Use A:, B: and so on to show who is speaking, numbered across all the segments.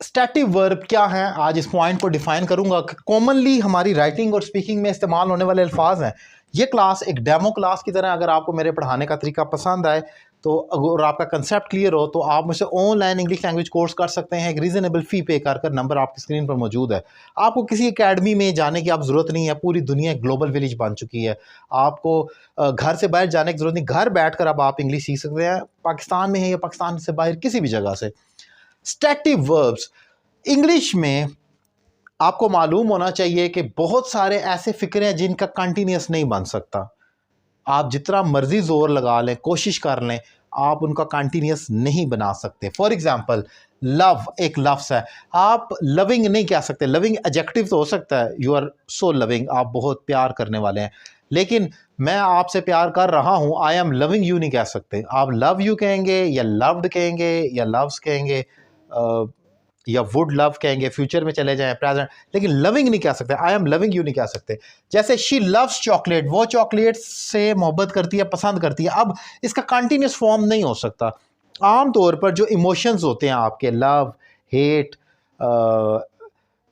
A: Static verb क्या है, आज इस पॉइंट को डिफाइन करूंगा। कॉमनली हमारी राइटिंग और स्पीकिंग में इस्तेमाल होने वाले अल्फाज हैं। ये क्लास एक डेमो क्लास की तरह, अगर आपको मेरे पढ़ाने का तरीका पसंद आए तो अगर आपका कंसेप्ट क्लियर हो तो आप मुझसे ऑनलाइन इंग्लिश लैंग्वेज कोर्स कर सकते हैं। एक रीज़नेबल फ़ी पे कर नंबर आपकी स्क्रीन पर मौजूद है। आपको किसी एकेडमी में जाने की आप ज़रूरत नहीं है, पूरी दुनिया ग्लोबल विलेज बन चुकी है। आपको घर से बाहर जाने की ज़रूरत नहीं, घर बैठ कर अब आप इंग्लिश सीख सकते हैं, पाकिस्तान में है या पाकिस्तान से बाहर किसी भी जगह से। स्टैटिक वर्ब्स इंग्लिश में आपको मालूम होना चाहिए कि बहुत सारे ऐसे फ़िक्रे हैं जिनका कंटिन्यूस नहीं बन सकता। आप जितना मर्जी ज़ोर लगा लें, कोशिश कर लें, आप उनका कंटिन्यूस नहीं बना सकते। फॉर एग्जांपल, लव एक लफ्ज़ है, आप लविंग नहीं कह सकते। लविंग एडजेक्टिव तो हो सकता है, यू आर सो लविंग, आप बहुत प्यार करने वाले हैं, लेकिन मैं आपसे प्यार कर रहा हूँ, आई एम लविंग यू नहीं कह सकते। आप लव यू कहेंगे या लव्ड कहेंगे या लव्स कहेंगे या वुड लव कहेंगे, फ्यूचर में चले जाएं, प्रेजेंट, लेकिन लविंग नहीं कह सकते। आई एम लविंग यू नहीं कह सकते। जैसे शी लव्स चॉकलेट, वो चॉकलेट से मोहब्बत करती है, पसंद करती है। अब इसका कंटिन्यूस फॉर्म नहीं हो सकता। आम तौर पर जो इमोशंस होते हैं आपके, लव, हेट,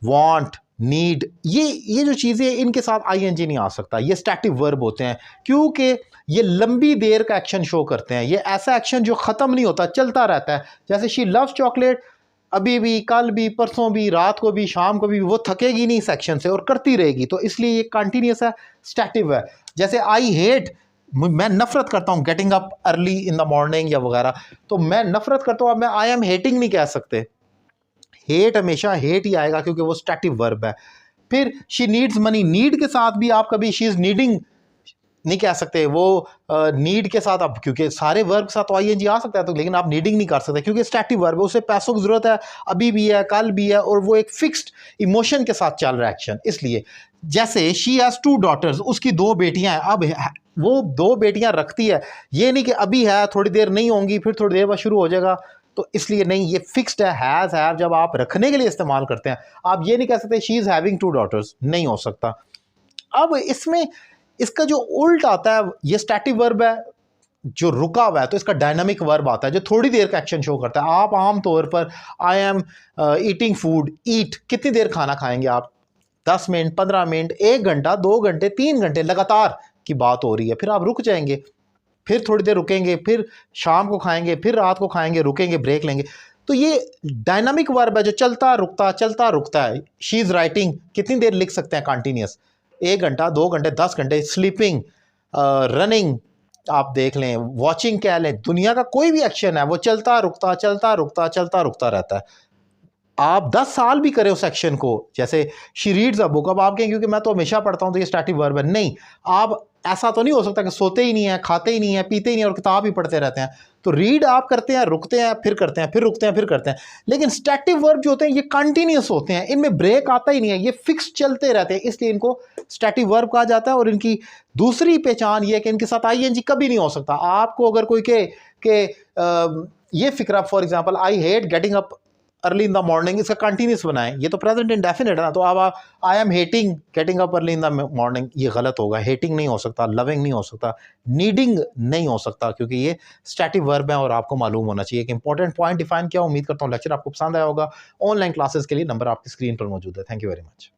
A: वांट, नीड, ये जो चीज़ें इनके साथ आईएनजी नहीं आ सकता। ये स्टैटिक वर्ब होते हैं क्योंकि ये लंबी देर का एक्शन शो करते हैं। ये ऐसा एक्शन जो ख़त्म नहीं होता, चलता रहता है। जैसे शी लव्स चॉकलेट, अभी भी, कल भी, परसों भी, रात को भी, शाम को भी, वो थकेगी नहीं इस एक्शन से और करती रहेगी, तो इसलिए ये कंटिन्यूस है, स्टैटिक है। जैसे आई हेट, मैं नफरत करता हूँ getting up early in the morning या वगैरह, तो मैं नफरत करता हूँ, अब मैं आई एम हेटिंग नहीं कह सकते। हेट हमेशा हेट ही आएगा क्योंकि वो स्टैटिक वर्ब है। फिर शी नीड्स मनी, नीड के साथ भी आप कभी शी इज़ नीडिंग नहीं कह सकते। वो नीड के साथ आप, क्योंकि सारे वर्ब के साथ तो आईएनजी आ सकता है, तो लेकिन आप नीडिंग नहीं कर सकते क्योंकि स्टैटिक वर्ब है, उसे पैसों की ज़रूरत है, अभी भी है, कल भी है, और वो एक फिक्स्ड इमोशन के साथ चल रहा है एक्शन, इसलिए। जैसे शी हैज़ 2 डॉटर्स, उसकी 2 बेटियां हैं। अब वो 2 बेटियां रखती है, ये नहीं कि अभी है, थोड़ी देर नहीं होंगी, फिर थोड़ी देर बाद शुरू हो जाएगा, तो इसलिए नहीं, ये फिक्स्ड है। हैज़, हैव जब आप रखने के लिए इस्तेमाल करते हैं, आप ये नहीं कह सकते शी इज़ हैविंग 2 डॉटर्स, नहीं हो सकता। अब इसमें इसका जो उल्ट आता है, ये स्टैटिक वर्ब है जो रुका हुआ है, तो इसका डायनामिक वर्ब आता है जो थोड़ी देर का एक्शन शो करता है। आप आम तौर पर आई एम ईटिंग फूड, ईट, कितनी देर खाना खाएंगे आप? 10 मिनट, 15 मिनट, 1 घंटा, 2 घंटे, 3 घंटे, लगातार की बात हो रही है। फिर आप रुक जाएंगे, फिर थोड़ी देर रुकेंगे, फिर शाम को खाएंगे, फिर रात को खाएंगे, रुकेंगे, ब्रेक लेंगे। तो ये डायनामिक वर्ब है जो चलता रुकता है। शी इज़ राइटिंग, कितनी देर लिख सकते हैं कंटिन्यूस? 1 घंटा, 2 घंटे, 10 घंटे। स्लीपिंग, रनिंग, आप देख लें, वॉचिंग कह लें, दुनिया का कोई भी एक्शन है वो चलता रुकता रहता है। आप 10 साल भी करें उस एक्शन को, जैसे शी रीड्स अ बुक, अब आप कहें क्योंकि मैं तो हमेशा पढ़ता हूँ तो ये स्टैटिक वर्ब है, नहीं। आप ऐसा तो नहीं हो सकता कि सोते ही नहीं है, खाते ही नहीं है, पीते ही नहीं है और किताब ही पढ़ते रहते हैं। तो रीड आप करते हैं, रुकते हैं, फिर करते हैं, फिर रुकते हैं, फिर करते हैं। लेकिन स्टैटिक वर्ब जो होते हैं ये कंटिन्यूस होते हैं, इनमें ब्रेक आता ही नहीं है, ये फिक्स चलते रहते हैं, इसलिए इनको स्टैटिक वर्ब कहा जाता है। और इनकी दूसरी पहचान ये है कि इनके साथ आईएनजी कभी नहीं हो सकता। आपको अगर कोई के ये फिक्रा, for example, I hate getting up early in the morning, इसका कंटिन्यूस बनाएं, ये तो प्रेजेंट इंडेफिनिट है ना। तो अब I am hating getting up early in the morning, ये गलत होगा। हेटिंग नहीं हो सकता, लविंग नहीं हो सकता, नीडिंग नहीं हो सकता, क्योंकि ये स्टैटिक वर्ब है और आपको मालूम होना चाहिए कि इंपॉर्टेंट पॉइंट डिफाइन किया। उम्मीद करता हूँ लेक्चर आपको पसंद आया होगा। ऑनलाइन क्लासेस के लिए नंबर आपकी स्क्रीन पर मौजूद है। Thank you very much.